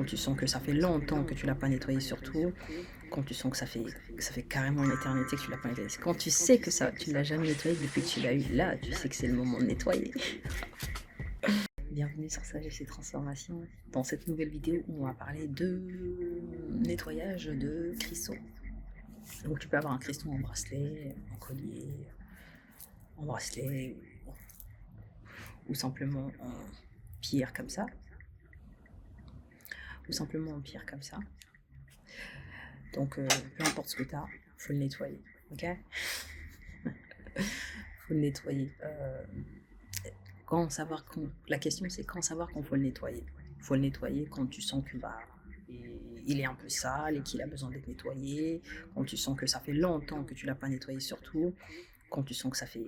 tu sens que ça fait longtemps que tu l'as pas nettoyé surtout, quand tu sens que ça fait carrément une éternité que tu l'as pas nettoyé. Quand tu sais que ça tu l'as jamais nettoyé depuis que tu l'as eu, là, tu sais que c'est le moment de nettoyer. Bienvenue sur Sagesse et Transformation. Dans cette nouvelle vidéo, on va parler de nettoyage de cristaux. Donc tu peux avoir un cristal en bracelet, en collier, en bracelet ou simplement en pierre comme ça. Donc peu importe ce que tu as, faut le nettoyer. Ok? Faut le nettoyer. La question c'est quand savoir qu'on faut le nettoyer. Faut le nettoyer quand tu sens que il est un peu sale et qu'il a besoin d'être nettoyé, quand tu sens que ça fait longtemps que tu l'as pas nettoyé surtout, quand tu sens que ça fait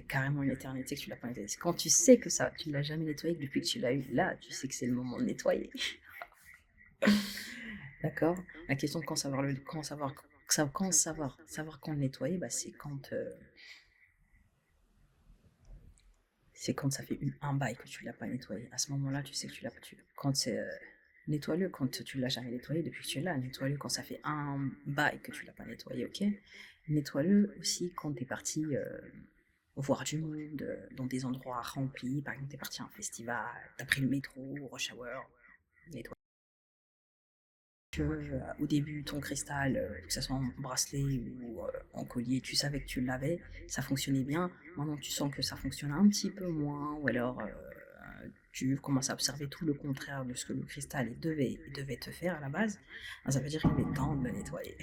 carrément une éternité que tu l'as pas nettoyé. Quand tu sais que ça, tu l'as jamais nettoyé depuis que tu l'as eu, là, tu sais que c'est le moment de nettoyer. D'accord? La question de savoir quand le nettoyer, c'est quand ça fait un bail que tu l'as pas nettoyé. À ce moment-là, tu sais que tu l'as pas. Quand c'est nettoie-le quand tu l'as jamais nettoyé depuis que tu l'as. Nettoie-le quand ça fait un bail que tu l'as pas nettoyé, ok? Nettoie-le aussi quand tu es parti voir du monde dans des endroits remplis. Par exemple, tu es parti à un festival, tu as pris le métro, rush hour. Nettoie. Au début, ton cristal, que ce soit en bracelet ou en collier, tu savais que tu l'avais, ça fonctionnait bien. Maintenant, tu sens que ça fonctionne un petit peu moins, ou alors tu commences à observer tout le contraire de ce que le cristal il devait te faire à la base. Ah, ça veut dire qu'il est temps de le nettoyer.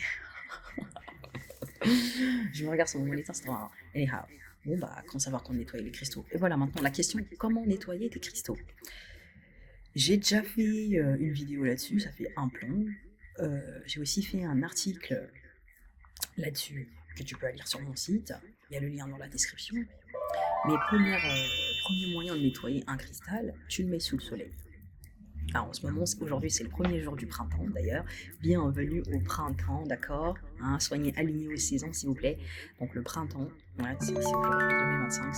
Je me regarde sur mon moniteur, c'est marrant. Anyhow, bon quand savoir qu'on nettoie les cristaux. Et voilà, maintenant la question, comment nettoyer tes cristaux? J'ai déjà fait une vidéo là-dessus, ça fait un plomb. J'ai aussi fait un article là-dessus que tu peux lire sur mon site. Il y a le lien dans la description. Mais premier moyen de nettoyer un cristal, tu le mets sous le soleil. Alors en ce moment, aujourd'hui c'est le premier jour du printemps d'ailleurs. Bienvenue au printemps, d'accord, hein, soyez alignés aux saisons s'il vous plaît. Donc le printemps, ouais, c'est aujourd'hui 2025,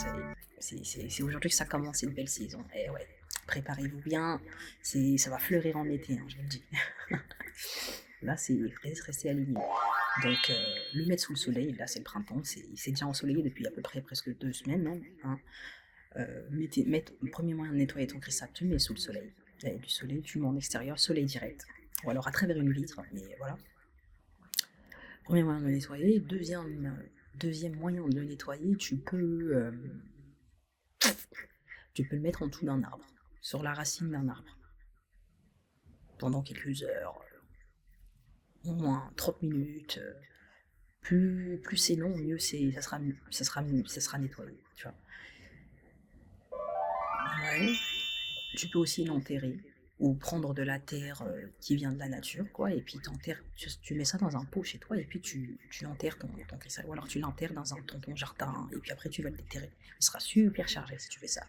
c'est aujourd'hui que ça commence, c'est une belle saison. Et ouais, préparez-vous bien, ça va fleurir en été, hein, je vous le dis. Là, c'est rester aligné. Donc, le mettre sous le soleil, là, c'est le printemps, c'est déjà ensoleillé depuis à peu près presque 2 semaines, hein. Premier moyen de nettoyer ton cristal, tu le mets sous le soleil. Et du soleil, tu le mets en extérieur, soleil direct. Ou alors à travers une vitre, mais voilà. Premier moyen de le nettoyer. Deuxième moyen de le nettoyer, tu peux le mettre en dessous d'un arbre, sur la racine d'un arbre, pendant quelques heures, au moins 30 minutes. Plus c'est long, mieux ça sera nettoyé, tu vois. Ouais. Tu peux aussi l'enterrer ou prendre de la terre qui vient de la nature, quoi, et puis tu mets ça dans un pot chez toi, et puis tu l'enterres ton cristal, ou alors tu l'enterres dans ton jardin, et puis après tu vas le déterrer. Il sera super chargé si tu fais ça.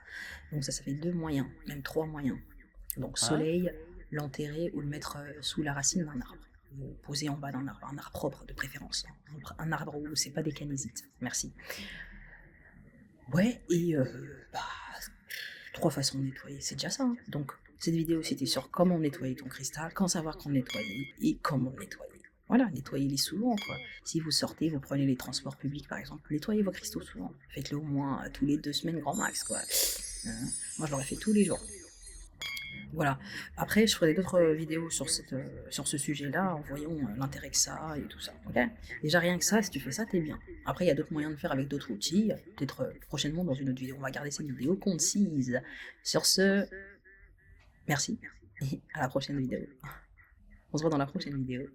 Donc ça fait 2 moyens, même 3 moyens. Donc soleil, l'enterrer ou le mettre sous la racine d'un arbre. Ou poser en bas d'un arbre, un arbre propre de préférence. Un arbre où c'est pas des canisites. Merci. Ouais, et 3 façons de nettoyer, c'est déjà ça, hein. Donc, cette vidéo, c'était sur comment nettoyer ton cristal, quand savoir quand nettoyer et comment le nettoyer. Voilà, nettoyez-les souvent, quoi. Si vous sortez, vous prenez les transports publics, par exemple, nettoyez vos cristaux souvent. Faites-le au moins tous les 2 semaines, grand max, quoi. Moi, je l'aurais fait tous les jours. Voilà. Après, je ferai d'autres vidéos sur ce sujet-là, en voyant l'intérêt que ça a et tout ça. Ok? Déjà, rien que ça, si tu fais ça, t'es bien. Après, il y a d'autres moyens de faire avec d'autres outils. Peut-être prochainement dans une autre vidéo. On va garder cette vidéo concise. Sur ce, merci. Et à la prochaine vidéo. On se voit dans la prochaine vidéo.